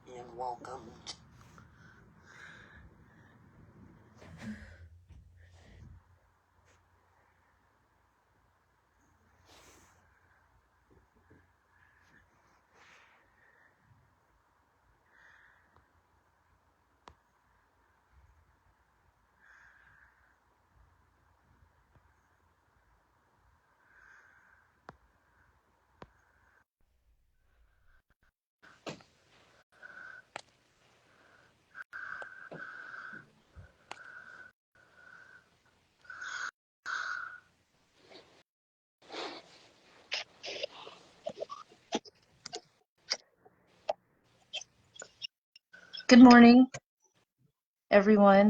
and welcome to Good morning, everyone.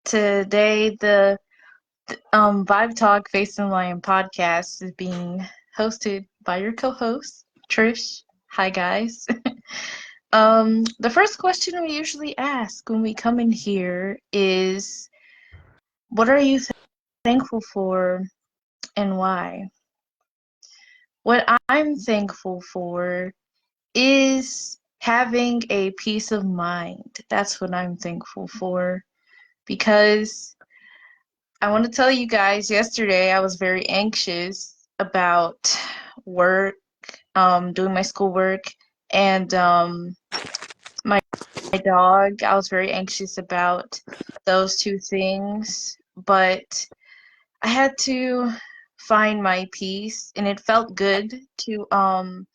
Today, the Vibe Talk Facing the Lion podcast is being hosted by your co-host, Trish. Hi, guys. The first question we usually ask when we come in here is, what are you thankful for and why? What I'm thankful for is having a peace of mind. That's what I'm thankful for because I want to tell you guys, yesterday I was very anxious about work, doing my schoolwork, and my dog. I was very anxious about those two things, but I had to find my peace, and it felt good to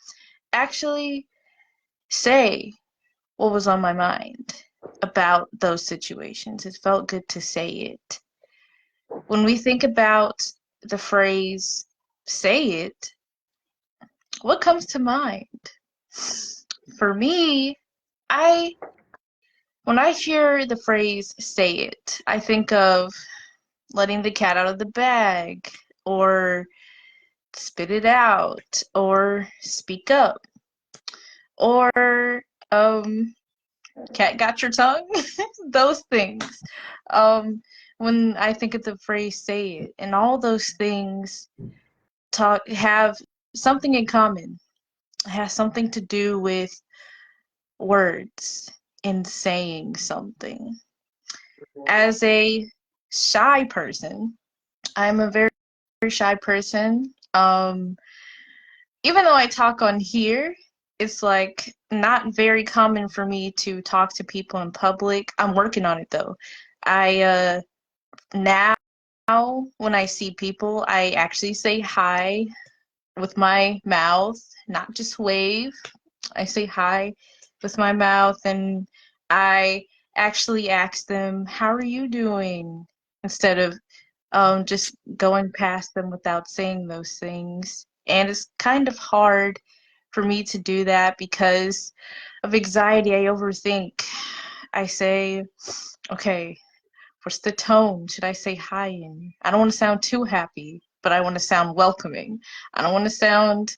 actually say what was on my mind about those situations. It felt good to say it. When we think about the phrase say it, what comes to mind? For me, I when I hear the phrase say it, I think of letting the cat out of the bag, or spit it out, or speak up, or cat got your tongue. Those things. When I think of the phrase say it, and all those things have something in common. It has something to do with words and saying something. As a shy person, I'm a very, very shy person. Even though I talk on here, it's like not very common for me to talk to people in public. I'm working on it though. I now when I see people, I actually say hi with my mouth, not just wave. I say hi with my mouth, and I actually ask them, "How are you doing?" instead of just going past them without saying those things. And it's kind of hard for me to do that because of anxiety. I overthink. I say, okay, what's the tone? Should I say hi in? I don't want to sound too happy, but I want to sound welcoming. I don't want to sound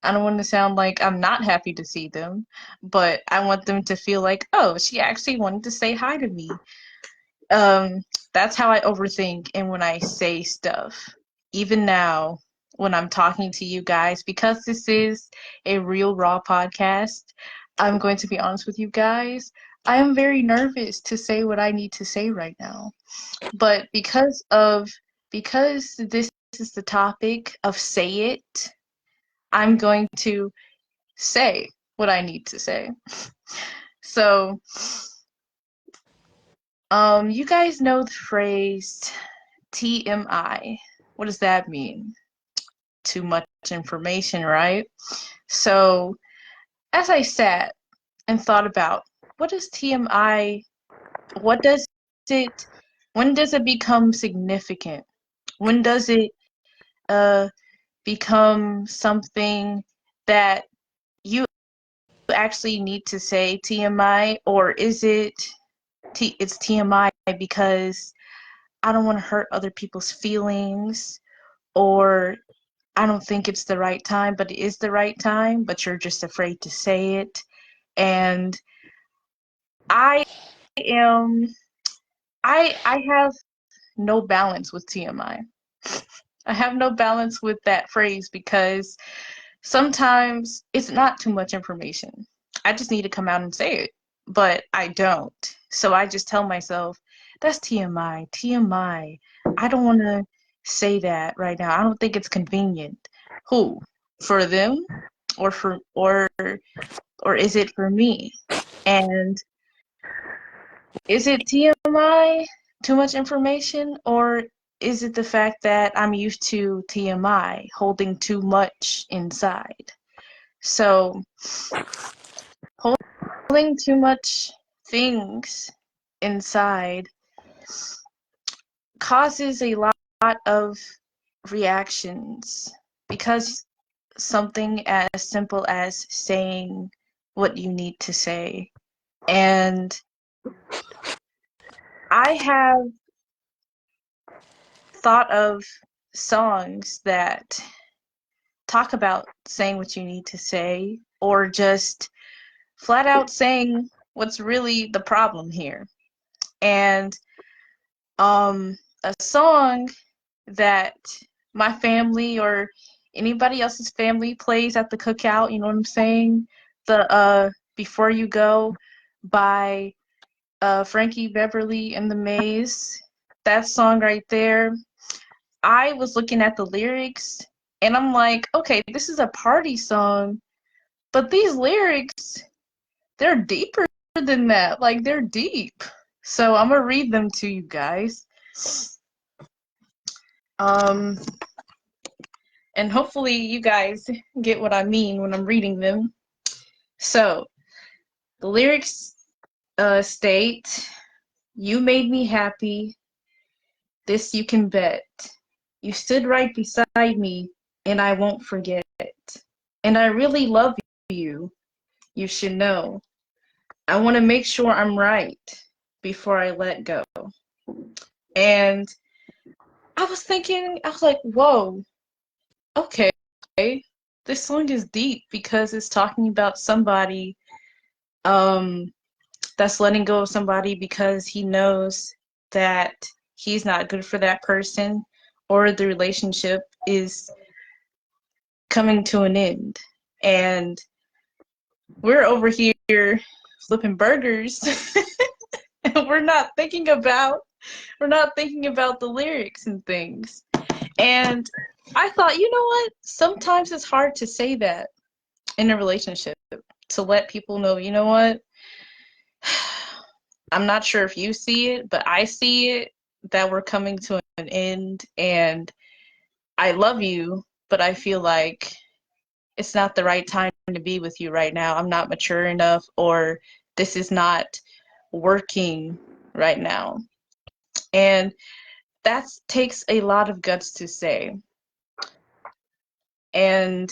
I don't want to sound like I'm not happy to see them, but I want them to feel like, oh, she actually wanted to say hi to me. Um, that's how I overthink and when I say stuff. Even now, when I'm talking to you guys, because this is a real raw podcast, I'm going to be honest with you guys. I am very nervous to say what I need to say right now. But because this is the topic of say it, I'm going to say what I need to say. So, you guys know the phrase TMI. What does that mean? Too much information, right? So, as I sat and thought about what is TMI, what does it, when does it become significant? When does it uh, become something that you actually need to say TMI, or is it it's TMI because I don't want to hurt other people's feelings, or I don't think it's the right time, but it is the right time, but you're just afraid to say it. And I am I have no balance with TMI. I have no balance with that phrase because sometimes it's not too much information. I just need to come out and say it, but I don't. So I just tell myself, that's TMI, TMI. I don't want to say that right now. I don't think it's convenient. Who? For them or for or is it for me? And is it TMI, too much information, or is it the fact that I'm used to TMI, holding too much inside? So holding too much things inside causes a lot of reactions because something as simple as saying what you need to say. And I have thought of songs that talk about saying what you need to say or just flat out saying what's really the problem here. And a song that my family or anybody else's family plays at the cookout, you know what I'm saying? The Before You Go by Frankie Beverly and the Maze. That song right there. I was looking at the lyrics and I'm like, okay, this is a party song, but these lyrics, they're deeper than that. Like, they're deep. So I'm gonna read them to you guys. Um, and hopefully you guys get what I mean when I'm reading them. So the lyrics state, "You made me happy, this you can bet. You stood right beside me, and I won't forget. And I really love you, you should know. I want to make sure I'm right before I let go." And I was like, whoa, okay. This song is deep because it's talking about somebody um, that's letting go of somebody because he knows that he's not good for that person or the relationship is coming to an end. And we're over here flipping burgers and we're not thinking about the lyrics and things. And I thought, you know what? Sometimes it's hard to say that in a relationship, to let people know, you know what? I'm not sure if you see it, but I see it, that we're coming to an end and I love you, but I feel like it's not the right time to be with you right now. I'm not mature enough, or this is not working right now. And that takes a lot of guts to say. And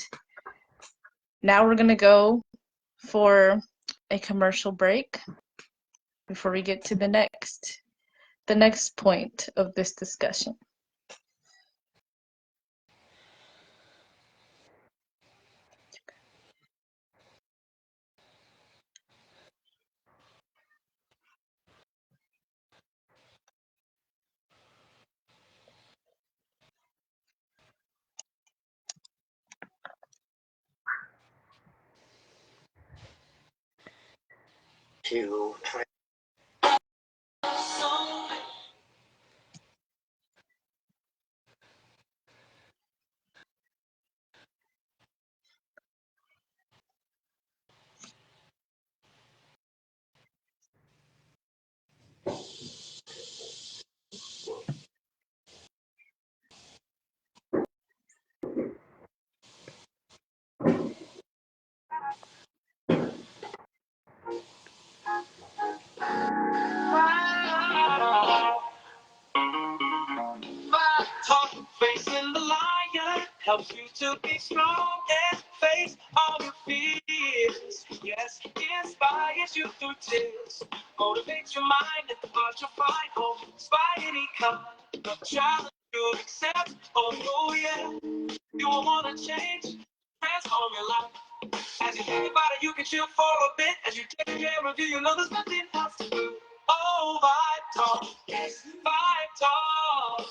now we're going to go for a commercial break before we get to the next point of this discussion. Talk, facing the lion helps you to be strong and face all your fears. Yes, inspires you through tears, motivates your mind at the part you find home. Despite any kind of challenge you accept. Oh yeah, you will want to change, transform your life. As you think about it, you can chill for a bit. As you take care of you know there's nothing else to do. Oh, Vibe Talk, yes, Vibe Talk.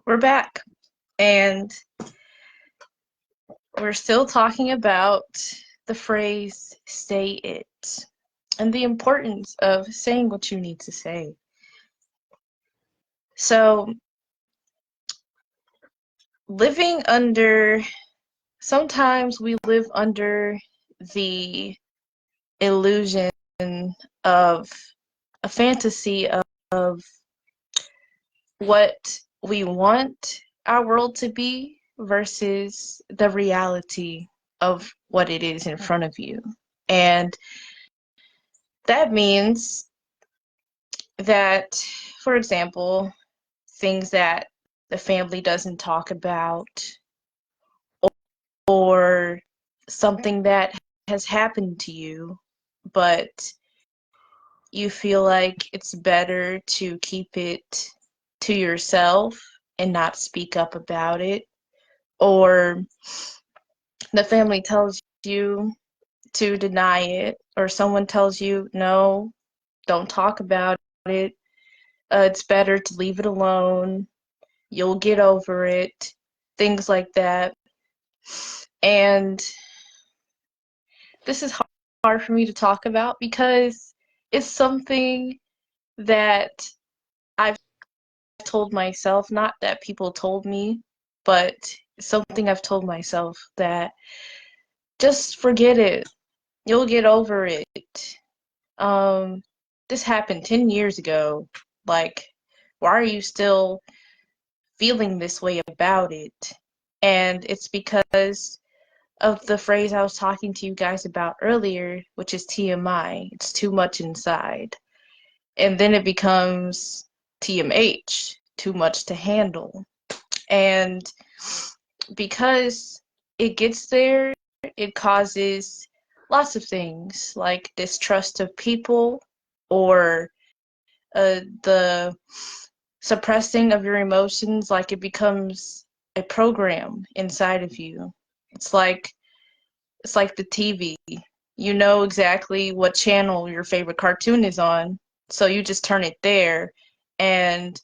we're back, and we're still talking about the phrase "say it" and the importance of saying what you need to say. So, living under, sometimes we live under the illusion of a fantasy of what we want our world to be versus the reality of what it is in front of you. And that means that, for example, things that the family doesn't talk about, or something that has happened to you, but you feel like it's better to keep it to yourself and not speak up about it, or the family tells you to deny it, or someone tells you, no, don't talk about it. It's better to leave it alone. You'll get over it. Things like that. And this is hard for me to talk about because it's something that I've told myself, not that people told me, but something I've told myself that just forget it. You'll get over it. This happened 10 years ago. Like, why are you still feeling this way about it? And it's because of the phrase I was talking to you guys about earlier, which is TMI. It's too much inside. And then it becomes TMH, too much to handle. And because it gets there, it causes lots of things like distrust of people, or the suppressing of your emotions. Like, it becomes a program inside of you. It's like the TV. You know exactly what channel your favorite cartoon is on, so you just turn it there. And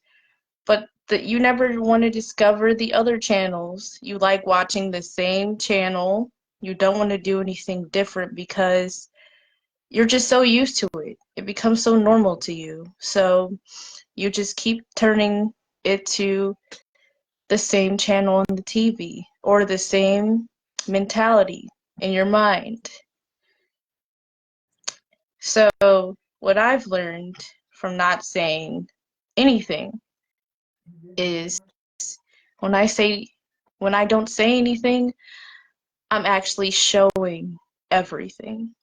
but you never want to discover the other channels. You like watching the same channel. You don't want to do anything different because you're just so used to it. It becomes so normal to you. So you just keep turning it to the same channel on the TV, or the same mentality in your mind. So what I've learned from not saying anything is, when I don't say anything, I'm actually showing everything.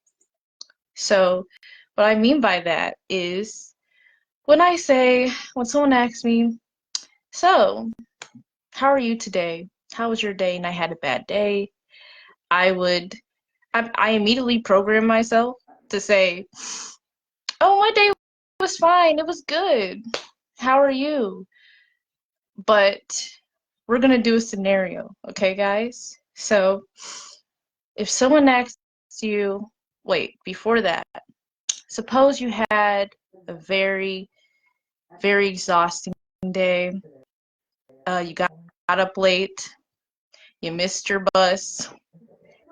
So what I mean by that is, when someone asks me, so how are you today? How was your day? And I had a bad day. I immediately program myself to say, oh, my day was fine. It was good. How are you? But we're going to do a scenario, okay, guys? So if someone asks you, wait, before that, suppose you had a very, very exhausting day. You got up late, you missed your bus,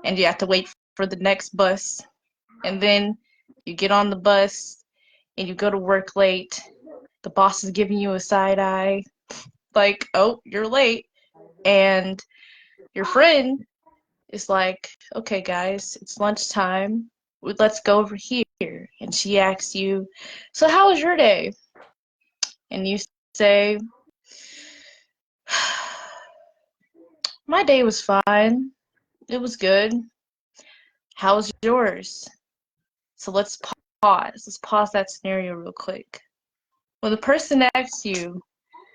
and you have to wait for the next bus. And then you get on the bus and you go to work late. The boss is giving you a side eye, like, oh, you're late. And your friend is like, okay, guys, it's lunchtime. Let's go over here. And she asks you, so how was your day? And you say, my day was fine. It was good. How was yours? So let's pause. Let's pause that scenario real quick. When the person asks you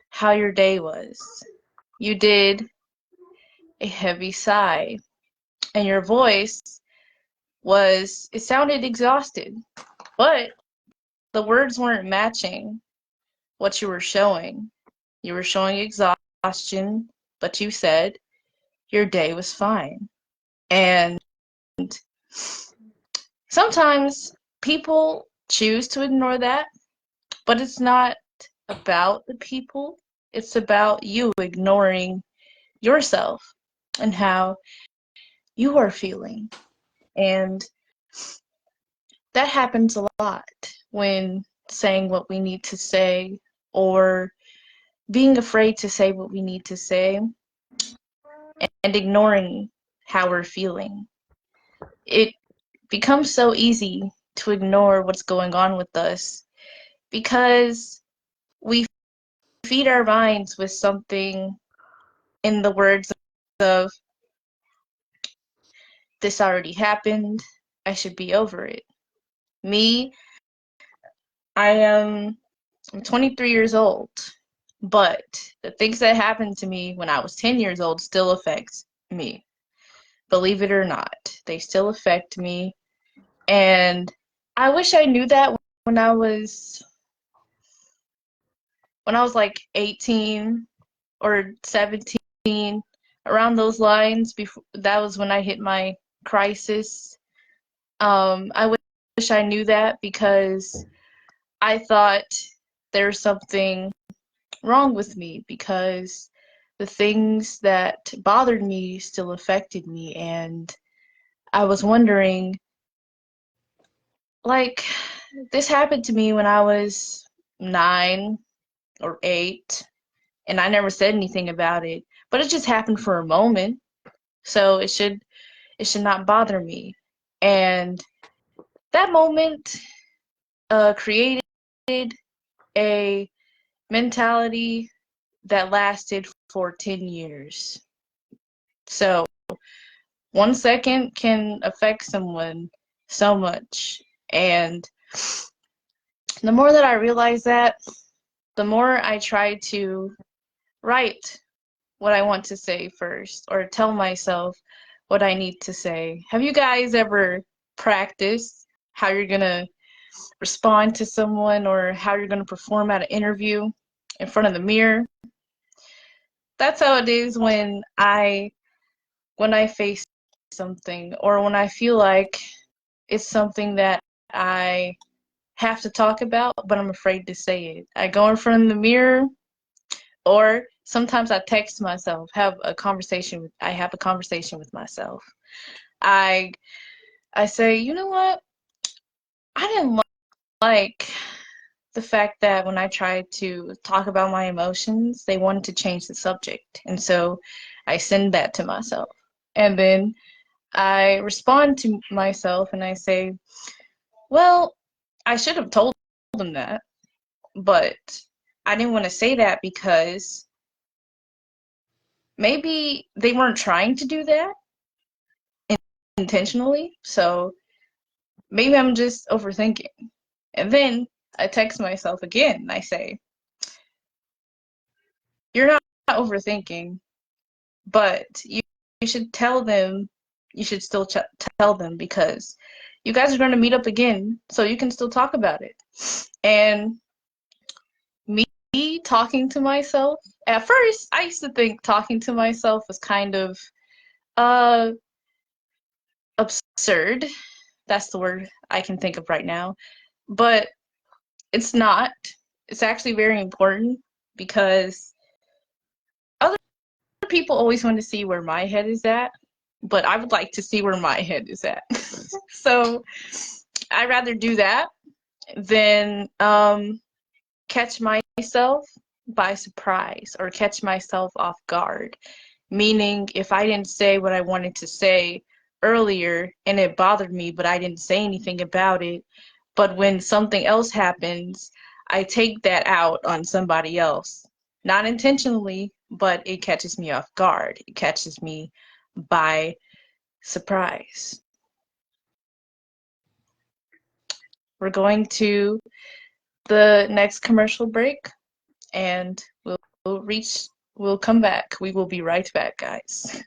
how your day was, you did a heavy sigh, and your voice it sounded exhausted, but the words weren't matching what you were showing. You were showing exhaustion, but you said your day was fine. And sometimes people choose to ignore that, but it's not about the people. It's about you ignoring yourself and how you are feeling. And that happens a lot when saying what we need to say or being afraid to say what we need to say and ignoring how we're feeling. It becomes so easy to ignore what's going on with us because we feed our minds with something in the words of, this already happened, I should be over it. Me, I'm 23 years old, but the things that happened to me when I was 10 years old still affect me. Believe it or not, they still affect me. And I wish I knew that when I was like 18 or 17, around those lines. Before that was when I hit my crisis. I wish I knew that because I thought there was something wrong with me because the things that bothered me still affected me, and I was wondering, like, this happened to me when I was 9 or 8, and I never said anything about it, but it just happened for a moment, so it should not bother me. And that moment created a mentality that lasted for 10 years. So 1 second can affect someone so much. And the more that I realize that, the more I try to write what I want to say first or tell myself what I need to say. Have you guys ever practiced how you're going to respond to someone or how you're going to perform at an interview in front of the mirror? That's how it is when I face something or when I feel like it's something that I have to talk about, but I'm afraid to say it. I go in front of the mirror, or sometimes I text myself, I have a conversation with myself. I I say, you know what? I didn't like the fact that when I tried to talk about my emotions, they wanted to change the subject. And so I send that to myself. And then I respond to myself and I say, well, I should have told them that, but I didn't want to say that because maybe they weren't trying to do that intentionally. So maybe I'm just overthinking. And then I text myself again and I say, you're not overthinking, but you should tell them, you should still tell them because you guys are going to meet up again, so you can still talk about it. And me talking to myself, at first, I used to think talking to myself was kind of uh absurd. That's the word I can think of right now. But it's not. It's actually very important because other people always want to see where my head is at, but I would like to see where my head is at. So I'd rather do that than catch myself by surprise or catch myself off guard. Meaning, if I didn't say what I wanted to say earlier and it bothered me, but I didn't say anything about it, but when something else happens, I take that out on somebody else. Not intentionally, but it catches me off guard. It catches me by surprise. We're going to the next commercial break and we'll come back. We will be right back, guys.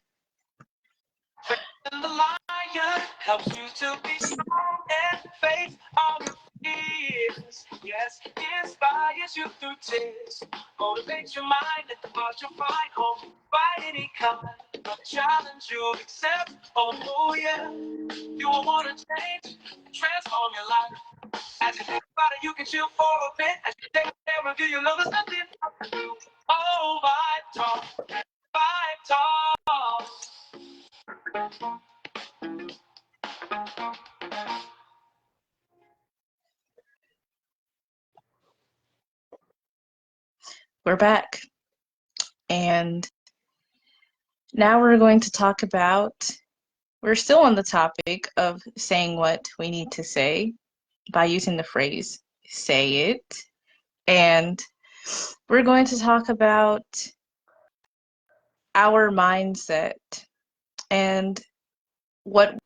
And the lion helps you to be strong and face all your fears. Yes, inspires you through tears. Motivates your mind, let the march you fight home. Fight any kind of challenge you accept. Oh yeah, you will want to change, transform your life. As you think about it, you can chill for a bit. As you take a review, you'll notice nothing. Vibe Talk, Vibe Talk. We're back. And now we're going to talk about, we're still on the topic of saying what we need to say by using the phrase, say it. And we're going to talk about our mindset and what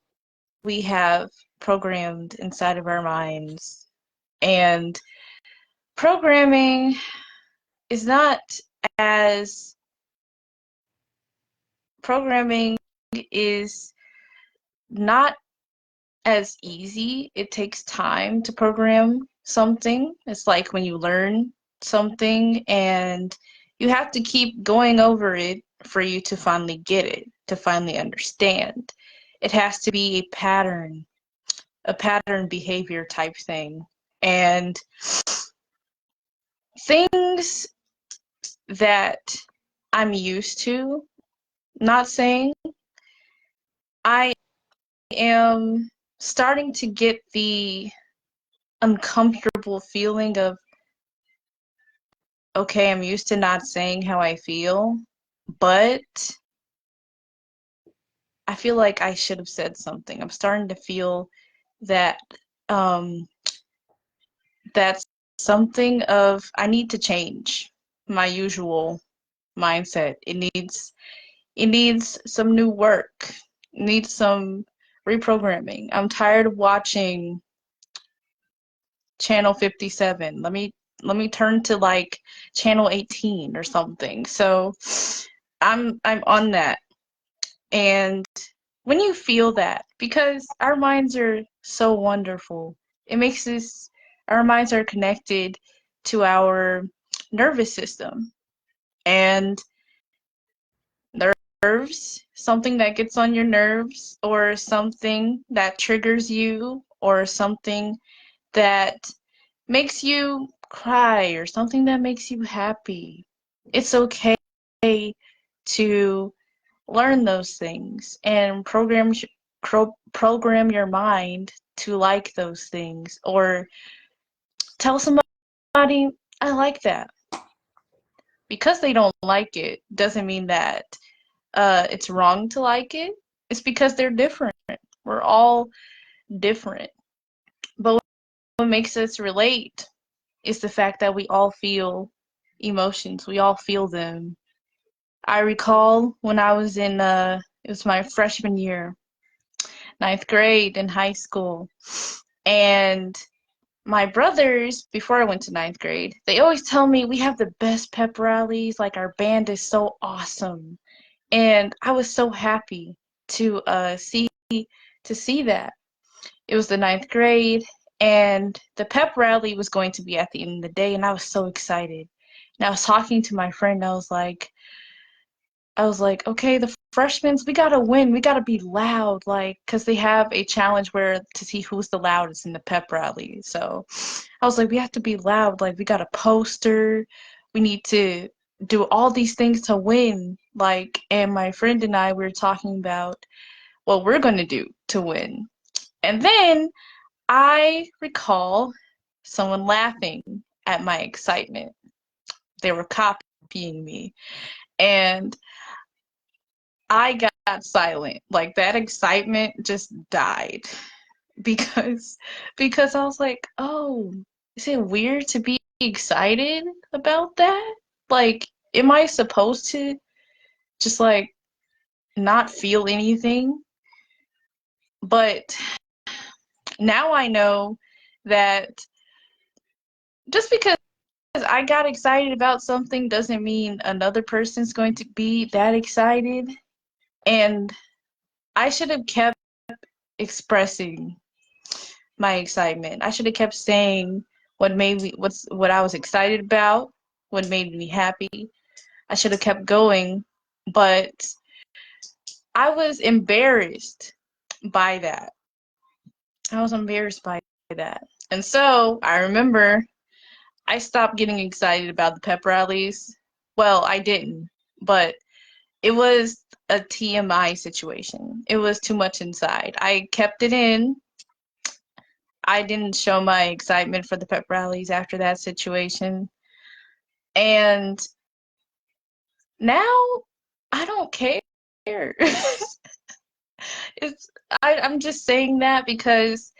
we have programmed inside of our minds. And programming is not as programming is not as easy. It takes time to program something. It's like when you learn something and you have to keep going over it for you to finally get it, to finally understand. It has to be a pattern behavior type thing. And things that I'm used to not saying, I am starting to get the uncomfortable feeling of, okay, I'm used to not saying how I feel, but I feel like I should have said something. I'm starting to feel that um, that's something of, I need to change my usual mindset. It needs some new work. It needs some reprogramming. I'm tired of watching channel 57. Let me turn to like channel 18 or something. So I'm on that. And when you feel that, because our minds are so wonderful, it makes us, our minds are connected to our nervous system. And nerves, something that gets on your nerves, or something that triggers you, or something that makes you cry, or something that makes you happy. It's okay to learn those things and program your mind to like those things, or tell somebody, I like that. Because they don't like it doesn't mean that it's wrong to like it. It's because they're different. We're all different. But what makes us relate is the fact that we all feel emotions. We all feel them. I recall when I was in, it was my freshman year, ninth grade in high school. And my brothers, before I went to ninth grade, they always tell me we have the best pep rallies, like our band is so awesome. And I was so happy to see that. It was the ninth grade, and the pep rally was going to be at the end of the day, and I was so excited. And I was talking to my friend, I was like, okay, the freshmen, we gotta win. We gotta be loud, like, because they have a challenge where to see who's the loudest in the pep rally. So I was like, we have to be loud. Like, we got a poster. We need to do all these things to win. Like, and my friend and I, we were talking about what we're gonna do to win. And then I recall someone laughing at my excitement. They were copying me. And I got silent. Like that excitement just died because I was like, "Oh, is it weird to be excited about that? Like, am I supposed to just like not feel anything?" But now I know that just because I got excited about something doesn't mean another person's going to be that excited. And I should have kept expressing my excitement. I should have kept saying what I was excited about, what made me happy. I should have kept going, but I was embarrassed by that. I was embarrassed by that. And so I remember I stopped getting excited about the pep rallies Well, I didn't, but it was a TMI situation. It was too much inside. I kept it in. I didn't show my excitement for the pep rallies after that situation. And now I don't care. it's I'm just saying that because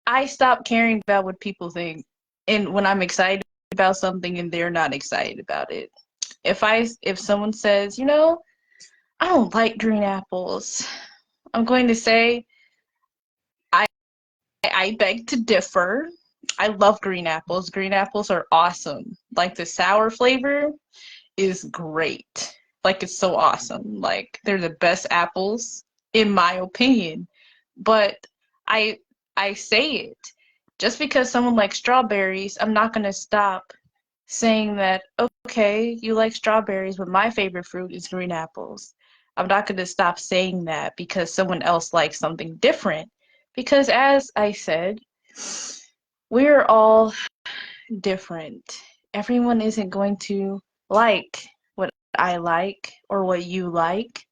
I stopped caring about what people think. And when I'm excited about something and they're not excited about it. If someone says, I don't like green apples, I'm going to say I I beg to differ. I love green apples. Green apples are awesome. Like the sour flavor is great. Like it's so awesome. Like they're the best apples in my opinion. But I I say it. Just because someone likes strawberries, I'm not going to stop saying that, okay, you like strawberries, but my favorite fruit is green apples. I'm not going to stop saying that because someone else likes something different. Because as I said, we're all different. Everyone isn't going to like what I like or what you like.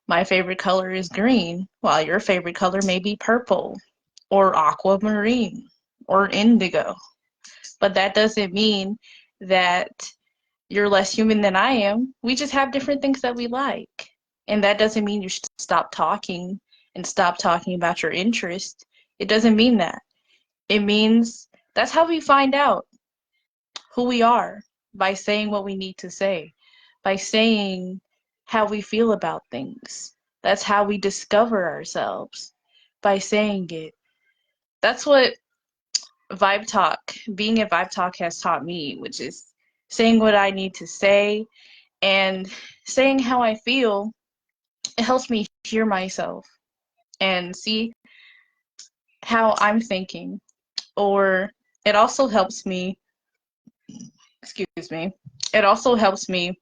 My favorite color is green, while your favorite color may be purple or aquamarine or indigo. But that doesn't mean that you're less human than I am. We just have different things that we like. And that doesn't mean you should stop talking and stop talking about your interest. It doesn't mean that. It means that's how we find out who we are, by saying what we need to say, by saying how we feel about things. That's how we discover ourselves, by saying it. That's what Vibe Talk, being at Vibe Talk has taught me, which is saying what I need to say and saying how I feel. It helps me hear myself and see how I'm thinking. Or it also helps me, excuse me, it also helps me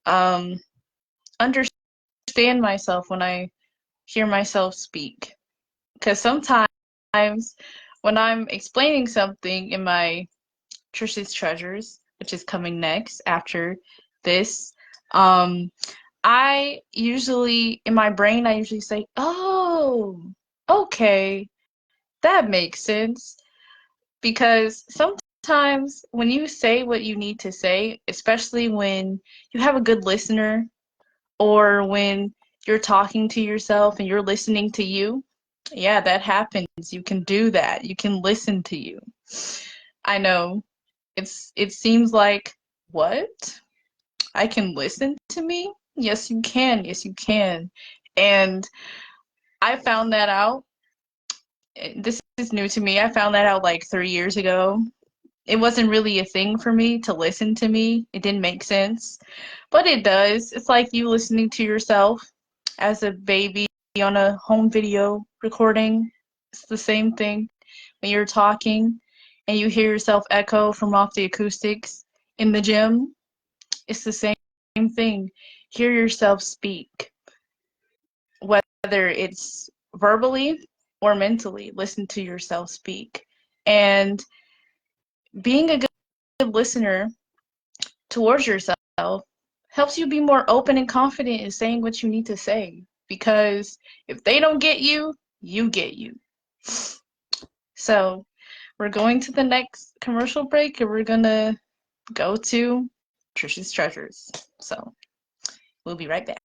um, understand myself when I hear myself speak. Because sometimes when I'm explaining something in my Trish's Treasures, which is coming next after this, um, I usually, in my brain, I usually say, oh, okay, that makes sense. Because sometimes when you say what you need to say, especially when you have a good listener or when you're talking to yourself and you're listening to you, yeah, that happens. You can do that. You can listen to you. I know it seems like, what? I can listen to me? Yes, you can. Yes, you can. And I found that out. This is new to me. I found that out like 3 years ago. It wasn't really a thing for me to listen to me. It didn't make sense. But it does. It's like you listening to yourself as a baby on a home video recording. It's the same thing when you're talking and you hear yourself echo from off the acoustics in the gym. It's the same thing. Hear yourself speak, whether it's verbally or mentally. Listen to yourself speak. And being a good listener towards yourself helps you be more open and confident in saying what you need to say. Because if they don't get you, you get you. So we're going to the next commercial break and we're going to go to Trish's Treasures. So we'll be right back.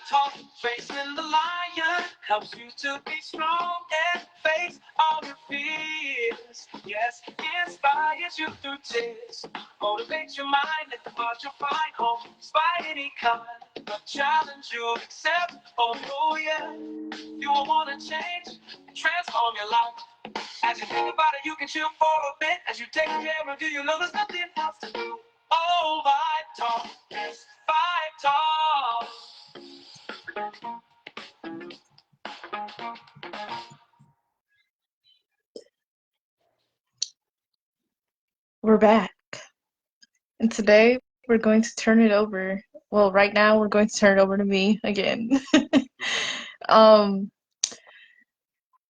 Talk, facing the lion helps you to be strong and face all your fears. Yes, inspires you through tears, motivates your mind and cause you'll find home despite any kind of challenge you accept. Oh yeah, you will want to change and transform your life. As you think about it, you can chill for a bit. As you take care of you know there's nothing else to do. Oh, vibe talk, yes, vibe talk. We're back. And today we're going to turn it over. Well, right now we're going to turn it over to me again. um,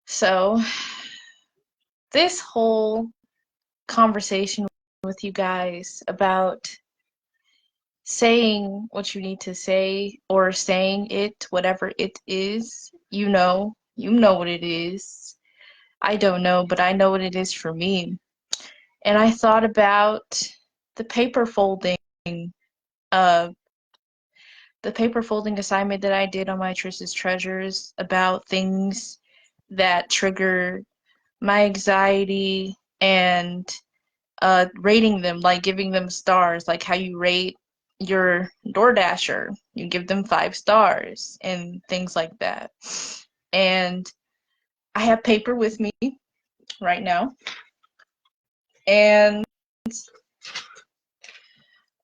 so this whole conversation with you guys about saying what you need to say or saying it, whatever it is, you know what it is. I don't know, but I know what it is for me. And I thought about the paper folding, uh, the paper folding assignment that I did on my Trish's Treasures about things that trigger my anxiety and rating them, like giving them stars, like how you rate your DoorDasher. You give them 5 stars and things like that. And I have paper with me right now. And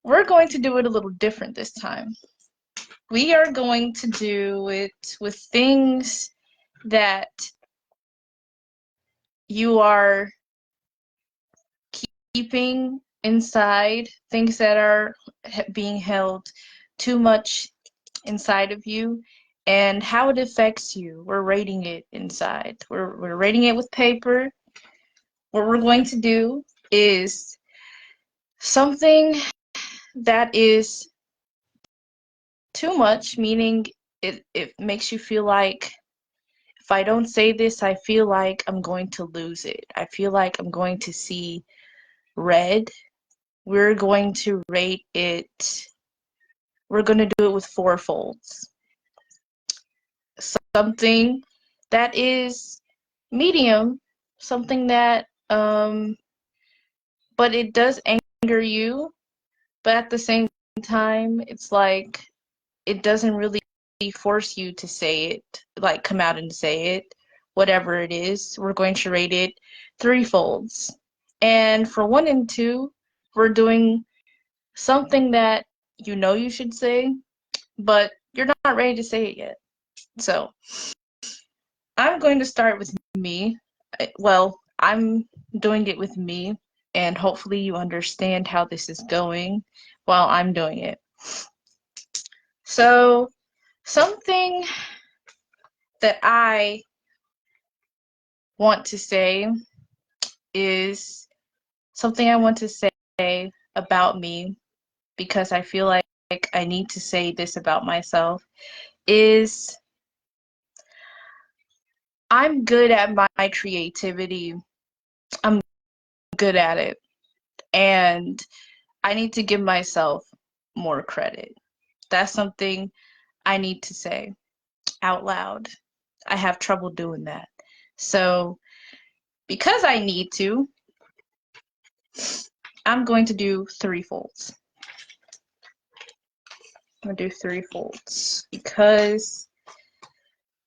we're going to do it a little different this time. We are going to do it with things that you are keeping inside, things that are being held too much inside of you, and how it affects you. We're rating it inside. We're rating it with paper. What we're going to do is something that is too much, meaning it makes you feel like if I don't say this, I feel like I'm going to lose it. I feel like I'm going to see red. We're going to rate it, we're going to do it with 4 folds. Something that is medium, something that, but it does anger you, but at the same time, it's like it doesn't really force you to say it, like come out and say it, whatever it is. We're going to rate it 3 folds. And for 1 and 2, we're doing something that you know you should say, but you're not ready to say it yet. So I'm going to start with me. Well, I'm doing it with me, and hopefully you understand how this is going while I'm doing it. So something that I want to say is something I want to say about me because I feel like I need to say this about myself is I'm good at my creativity. I'm good at it. And I need to give myself more credit. That's something I need to say out loud. I have trouble doing that. So, because I need to, I'm going to do 3 folds. I'm going to do 3 folds because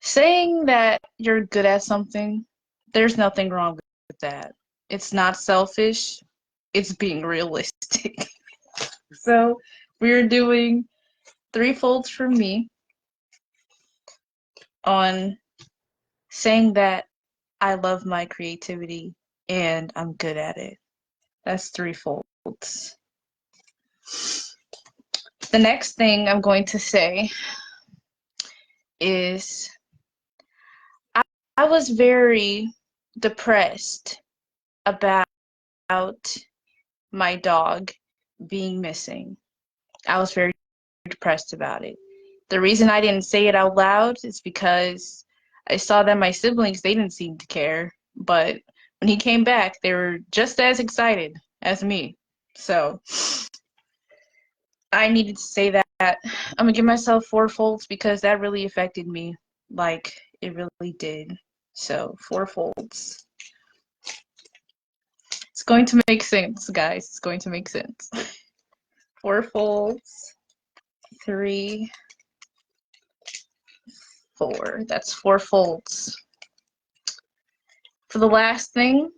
saying that you're good at something, there's nothing wrong with that. It's not selfish, it's being realistic. So, we're doing 3 folds for me on saying that I love my creativity and I'm good at it. That's 3 folds. The next thing I'm going to say is I was very depressed about my dog being missing. I was very depressed about it. The reason I didn't say it out loud is because I saw that my siblings, they didn't seem to care. But when he came back, they were just as excited as me. So I needed to say that. I'm gonna give myself 4 folds because that really affected me. Like, it really did. So, 4 folds. It's going to make sense, guys. It's going to make sense. 4 folds. 3, 4. That's 4 folds. For the last thing,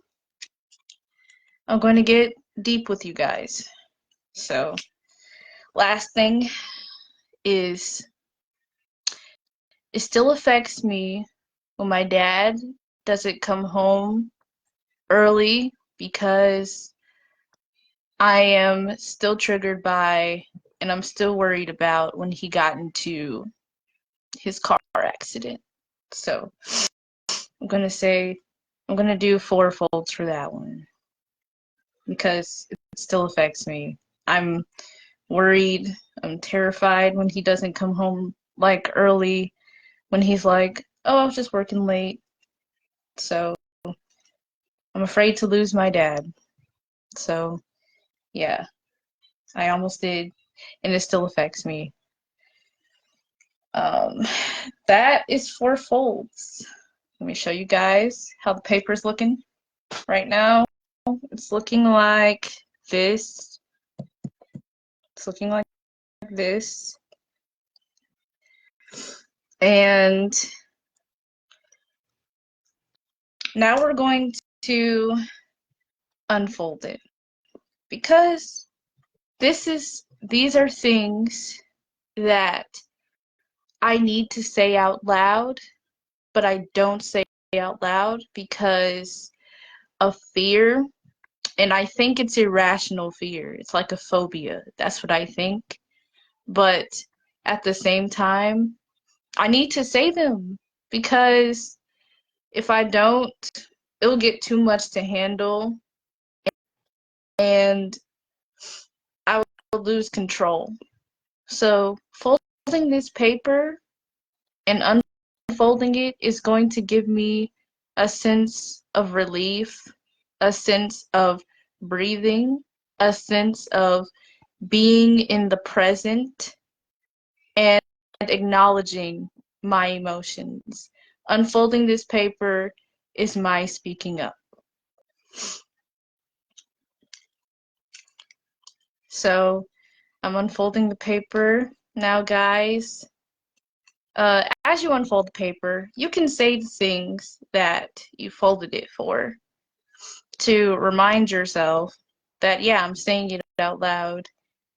I'm going to get deep with you guys. So, last thing is it still affects me when my dad doesn't come home early because I am still triggered by, and I'm still worried about when he got into his car accident. So I'm gonna do 4 folds for that one because it still affects me. I'm worried, I'm terrified when he doesn't come home like early, when he's like, oh, I was just working late. So I'm afraid to lose my dad. So yeah, I almost did, and it still affects me. Um, that is 4 folds. Let me show you guys how the paper's looking right now. It's looking like this. It's looking like this. And now we're going to unfold it because these are things that I need to say out loud, but I don't say out loud because of fear. And I think it's irrational fear. It's like a phobia. That's what I think. But at the same time, I need to say them because if I don't, it'll get too much to handle and I will lose control. So, folding this paper and unfolding it is going to give me a sense of relief, a sense of breathing, a sense of being in the present and acknowledging my emotions. Unfolding this paper is my speaking up. So I'm unfolding the paper now, guys. As you unfold the paper, you can say the things that you folded it for to remind yourself that, yeah, I'm saying it out loud.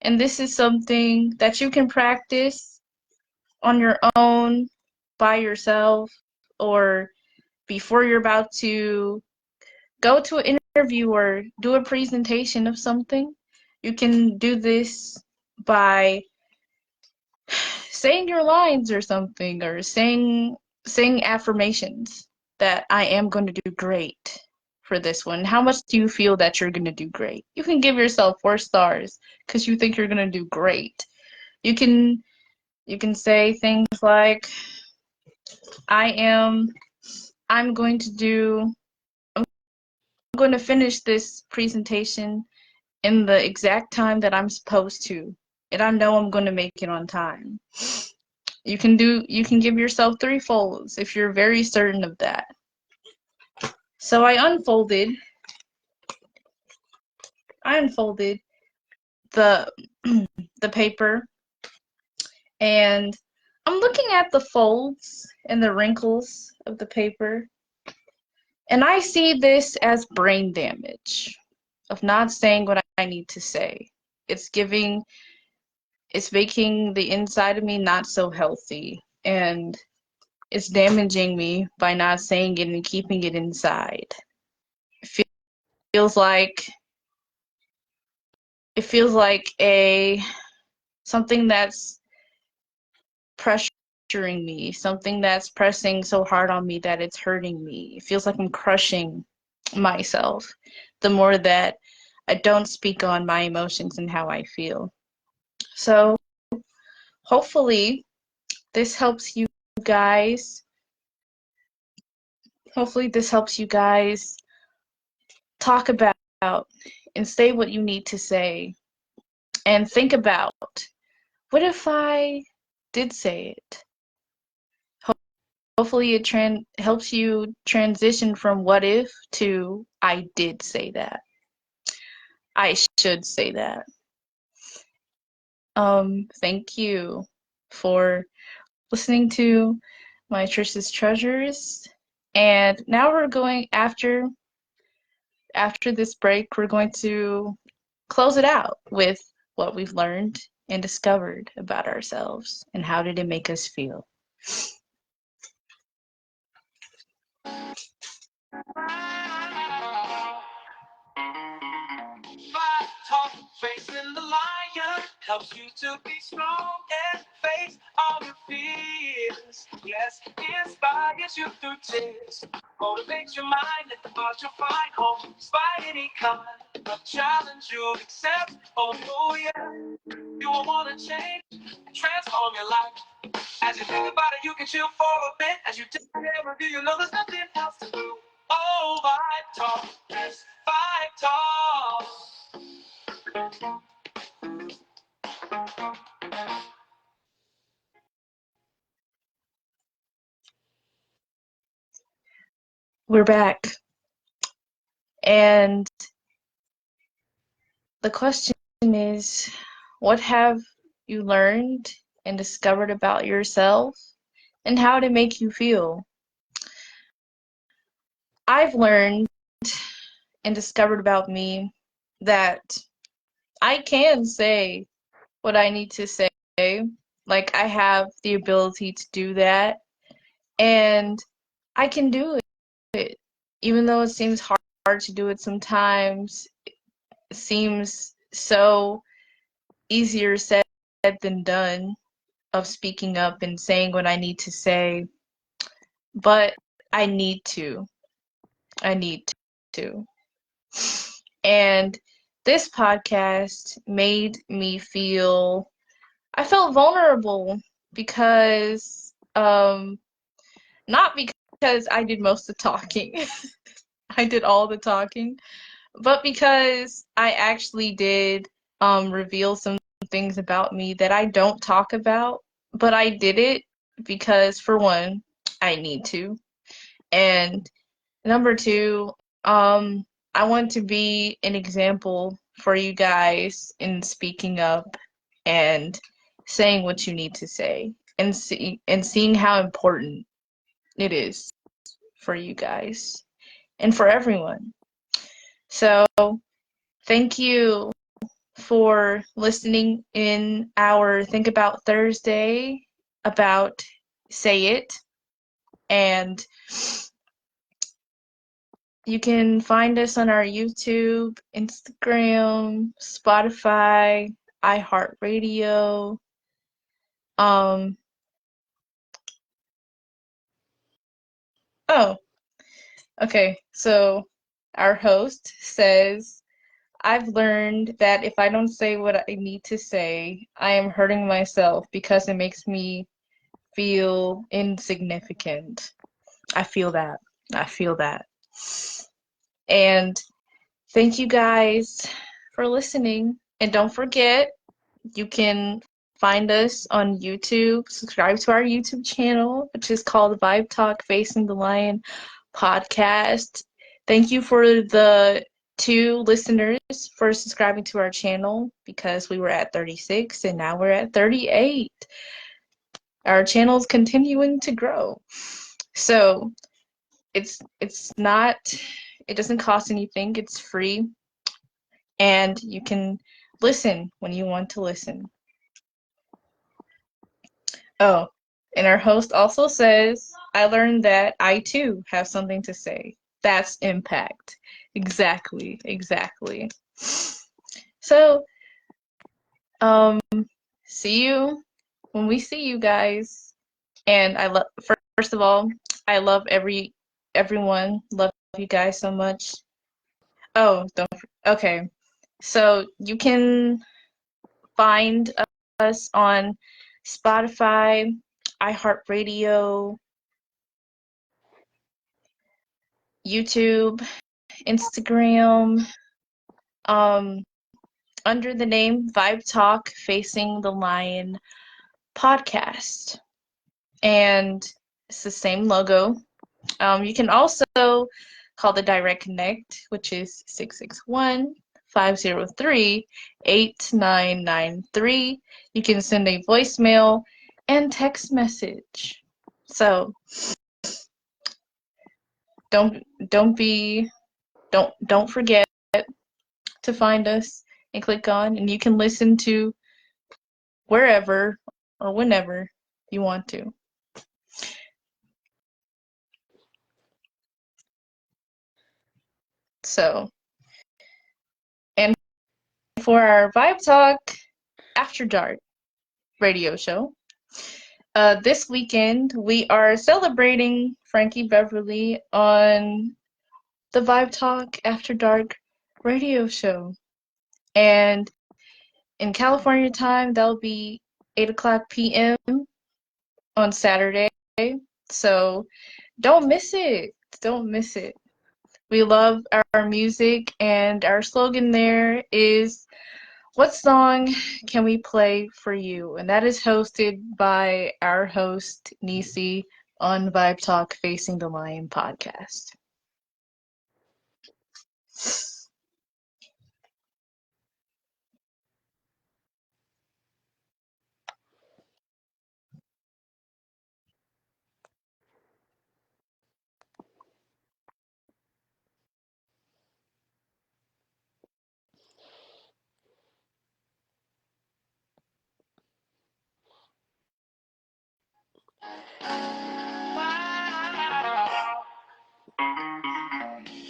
And this is something that you can practice on your own, by yourself, or before you're about to go to an interview or do a presentation of something. You can do this by saying your lines or something, or saying affirmations that I am going to do great for this one. How much do you feel that you're going to do great? You can give yourself 4 stars because you think you're going to do great. You can say things like I'm going to do I'm going to finish this presentation in the exact time that I'm supposed to, and I know I'm going to make it on time. You can give yourself 3 folds if you're very certain of that. So I unfolded the the paper, and I'm looking at the folds and the wrinkles of the paper, and I see this as brain damage of not saying what I need to say. It's giving it's making the inside of me not so healthy, and it's damaging me by not saying it and keeping it inside. It feels like it feels like a something that's pressuring me, something that's pressing so hard on me that it's hurting me. It feels like I'm crushing myself the more that I don't speak on my emotions and how I feel. So hopefully this helps you guys. Hopefully this helps you guys talk about and say what you need to say and think about, what if I did say it? Hopefully it helps you transition from what if to I did say that. I should say that. Thank you for listening to my Trish's Treasures. And now we're going after this break, we're going to close it out with what we've learned and discovered about ourselves and how did it make us feel. helps you to be strong and face all your fears. Yes, inspires you through tears, motivates your mind at the thought you'll find home. Despite any kind of challenge you'll accept, oh yeah, you will want to change, transform your life. As you think about it, you can chill for a bit. As you take a review, you know there's nothing else to do. Oh, Vibe Talk, yes, Vibe Talk. We're back. And the question is, what have you learned and discovered about yourself, and how did it make you feel? I've learned and discovered about me that I can say what I need to say. Like, I have the ability to do that, and I can do it. Even though it seems hard to do it sometimes, it seems so easier said than done of speaking up and saying what I need to say. But I need to. I need to. And this podcast made me feel, I felt vulnerable because, not because I did most of the talking, I did all the talking, but because I actually did reveal some things about me that I don't talk about, but I did it because, for one, I need to, and number two, I want to be an example for you guys in speaking up and saying what you need to say, and seeing how important it is for you guys and for everyone. So, thank you for listening in our Think About Thursday about Say It. And you can find us on our YouTube, Instagram, Spotify, iHeartRadio. Oh, okay. So our host says, I've learned that if I don't say what I need to say, I am hurting myself because it makes me feel insignificant. I feel that. I feel that. And thank you guys for listening. And don't forget, you can find us on YouTube. Subscribe to our YouTube channel, which is called Vibe Talk Facing the Lion Podcast. Thank you for the 2 listeners for subscribing to our channel, because we were at 36 and now we're at 38. Our channel is continuing to grow. So it's not, it doesn't cost anything. It's free, and you can listen when you want to listen. Oh, and our host also says, I learned that I too have something to say. That's impact. Exactly, exactly. So, see you when we see you guys. And I love, first of all, I love everyone. Love you guys so much. Oh, okay. So you can find us on Spotify, iHeartRadio, YouTube, Instagram, under the name Vibe Talk Facing the Lion Podcast. And it's the same logo. You can also call the Direct Connect, which is 661-503-8993. You can send a voicemail and text message. So don't forget to find us and click on, and you can listen to wherever or whenever you want to. So, and for our Vibe Talk After Dark radio show. This weekend, we are celebrating Frankie Beverly on the Vibe Talk After Dark radio show. And in California time, that'll be 8 o'clock p.m. on Saturday. So don't miss it. Don't miss it. We love our music, and our slogan there is, "What song can we play for you?" And that is hosted by our host, Nisi, on Vibe Talk Facing the Lion podcast.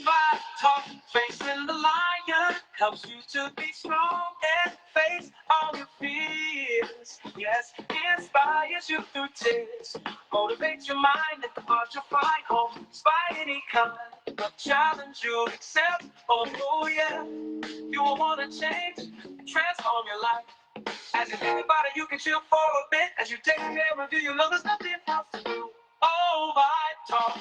Vibe talk, facing the lion helps you to be strong and face all your fears. Yes, inspires you through tears, motivates your mind and the heart you'll find home. Despite any kind of challenge you accept. Oh yeah, you will want to change, transform your life. As you think about it, you can chill for a bit. As you take a review, you know there's nothing else to do. Oh, vibe talk,